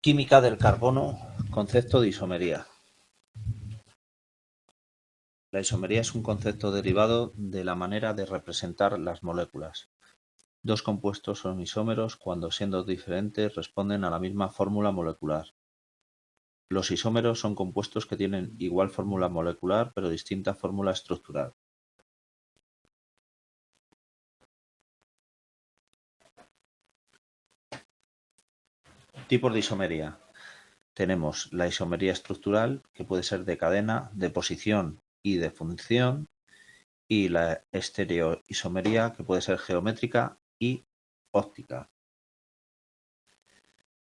Química del carbono, concepto de isomería. La isomería es un concepto derivado de la manera de representar las moléculas. Dos compuestos son isómeros cuando, siendo diferentes, responden a la misma fórmula molecular. Los isómeros son compuestos que tienen igual fórmula molecular pero distinta fórmula estructural. Tipos de isomería. Tenemos la isomería estructural, que puede ser de cadena, de posición y de función, y la estereoisomería, que puede ser geométrica y óptica.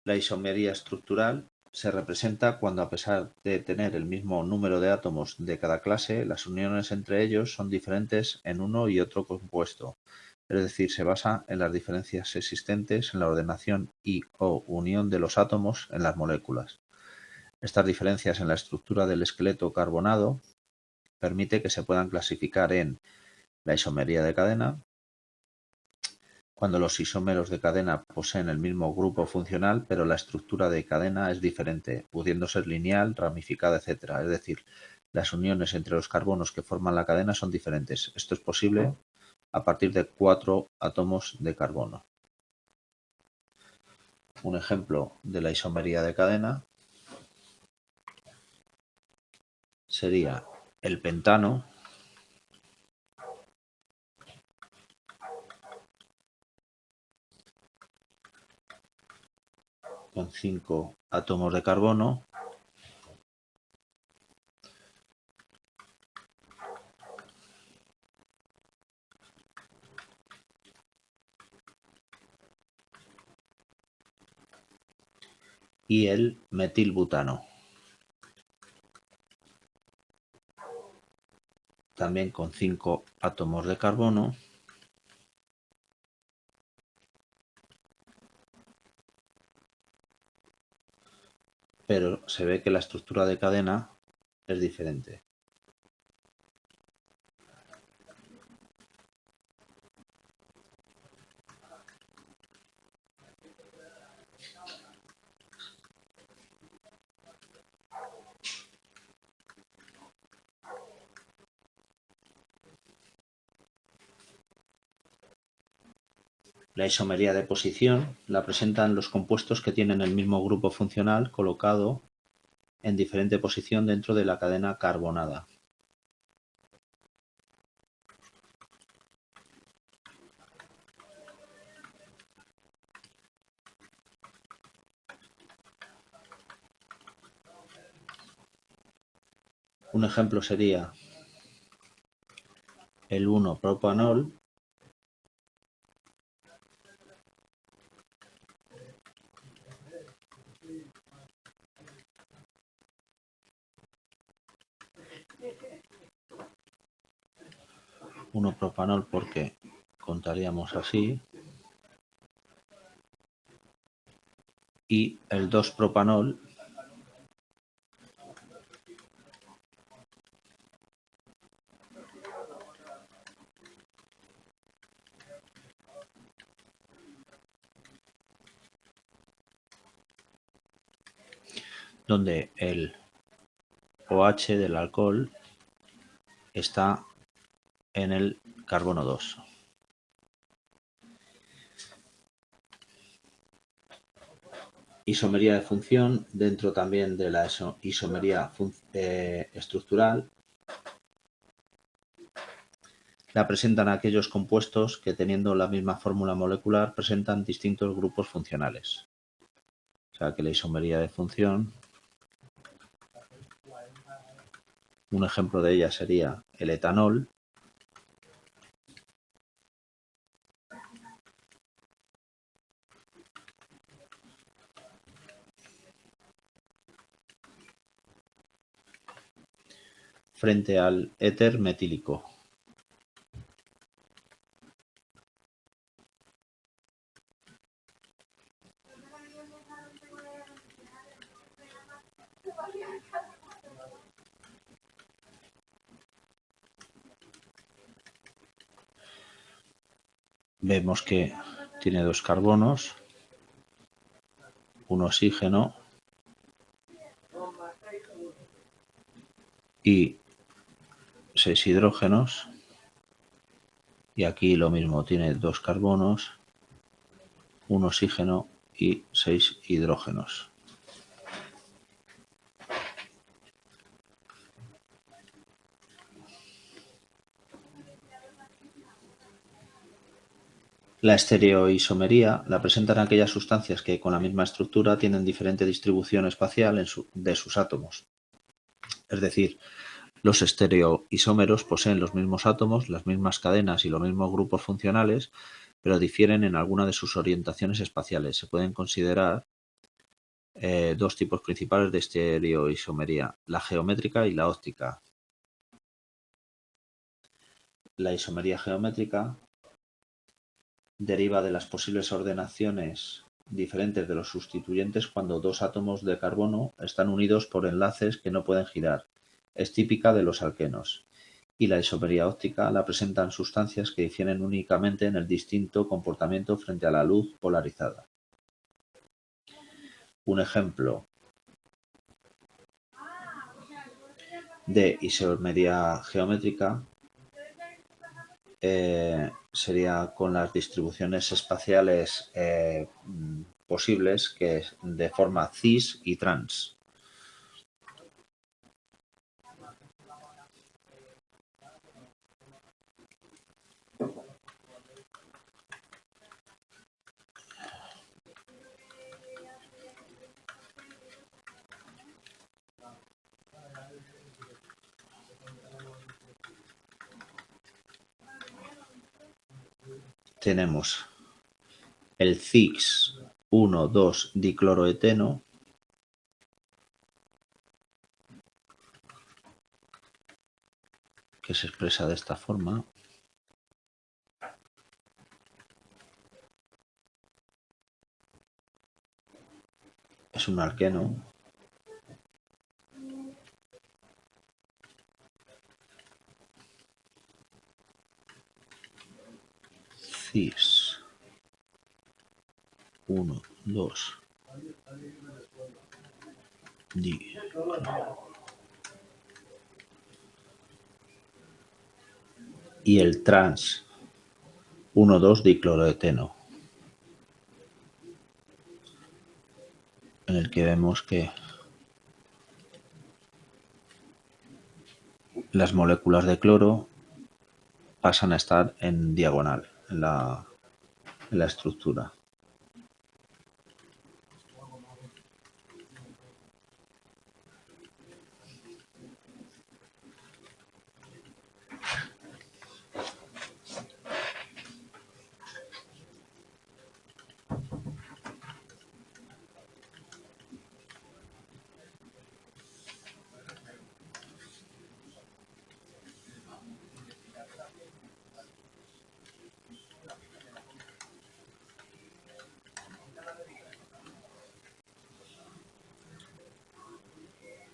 La isomería estructural se representa cuando, a pesar de tener el mismo número de átomos de cada clase, las uniones entre ellos son diferentes en uno y otro compuesto, es decir, se basa en las diferencias existentes en la ordenación y/o unión de los átomos en las moléculas. Estas diferencias en la estructura del esqueleto carbonado permite que se puedan clasificar en la isomería de cadena, cuando los isómeros de cadena poseen el mismo grupo funcional, pero la estructura de cadena es diferente, pudiendo ser lineal, ramificada, etc. Es decir, las uniones entre los carbonos que forman la cadena son diferentes. Esto es posible a partir de 4 átomos de carbono. Un ejemplo de la isomería de cadena sería el pentano, con 5 átomos de carbono, y el metilbutano, también con 5 átomos de carbono, pero se ve que la estructura de cadena es diferente. La isomería de posición la presentan los compuestos que tienen el mismo grupo funcional colocado en diferente posición dentro de la cadena carbonada. Un ejemplo sería el 1-propanol, porque contaríamos así, y el 2-propanol, donde el OH del alcohol está en el carbono 2. Isomería de función, dentro también de la isomería estructural, la presentan aquellos compuestos que, teniendo la misma fórmula molecular, presentan distintos grupos funcionales. O sea que la isomería de función, un ejemplo de ella sería el etanol, frente al éter metílico. Vemos que tiene 2 carbonos, un oxígeno y 6 hidrógenos. Y aquí lo mismo, tiene 2 carbonos, un oxígeno y 6 hidrógenos. La estereoisomería la presentan aquellas sustancias que con la misma estructura tienen diferente distribución espacial de sus átomos. Es decir, los estereoisómeros poseen los mismos átomos, las mismas cadenas y los mismos grupos funcionales, pero difieren en alguna de sus orientaciones espaciales. Se pueden considerar dos tipos principales de estereoisomería, la geométrica y la óptica. La isomería geométrica deriva de las posibles ordenaciones diferentes de los sustituyentes cuando dos átomos de carbono están unidos por enlaces que no pueden girar. Es típica de los alquenos. Y la isomería óptica la presentan sustancias que difieren únicamente en el distinto comportamiento frente a la luz polarizada. Un ejemplo de isomería geométrica sería con las distribuciones espaciales posibles, que es de forma cis y trans. Tenemos el cis,1,2-dicloroeteno, que se expresa de esta forma. Es un alqueno. Cis 1, 2, di. Y el trans 1,2-dicloroeteno, en el que vemos que las moléculas de cloro pasan a estar en diagonal en la estructura.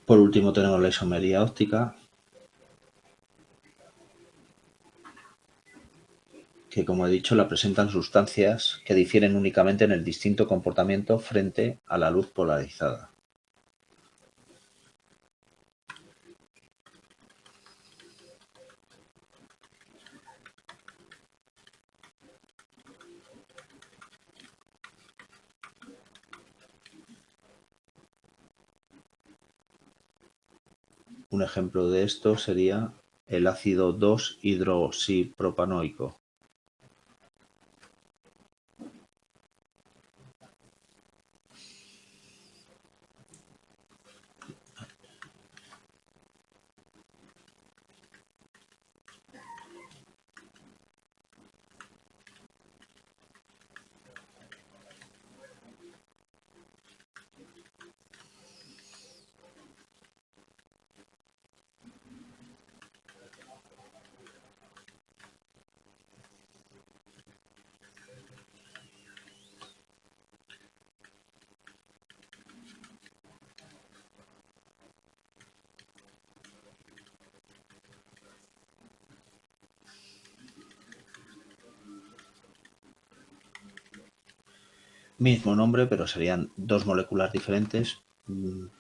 Por último tenemos la isomería óptica, que como he dicho la presentan sustancias que difieren únicamente en el distinto comportamiento frente a la luz polarizada. Un ejemplo de esto sería el ácido 2-hidroxipropanoico. Mismo nombre, pero serían dos moléculas diferentes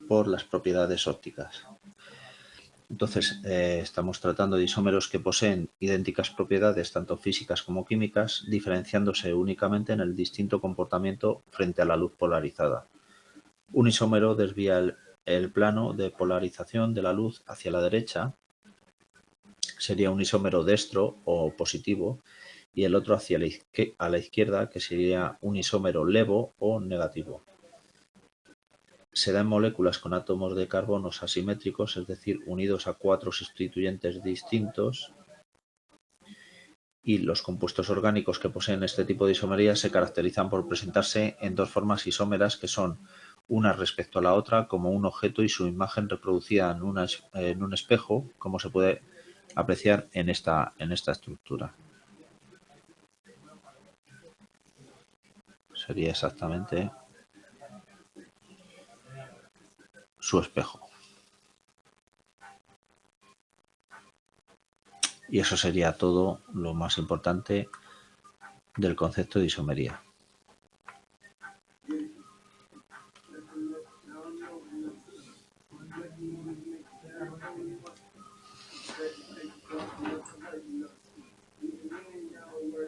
por las propiedades ópticas. Entonces, estamos tratando de isómeros que poseen idénticas propiedades, tanto físicas como químicas, diferenciándose únicamente en el distinto comportamiento frente a la luz polarizada. Un isómero desvía el plano de polarización de la luz hacia la derecha, sería un isómero destro o positivo, y el otro hacia a la izquierda, que sería un isómero levo o negativo. Se da en moléculas con átomos de carbonos asimétricos, es decir, unidos a 4 sustituyentes distintos, y los compuestos orgánicos que poseen este tipo de isomerías se caracterizan por presentarse en dos formas isómeras que son una respecto a la otra, como un objeto y su imagen reproducida en un espejo, como se puede apreciar en esta estructura. Sería exactamente su espejo. Y eso sería todo lo más importante del concepto de isomería.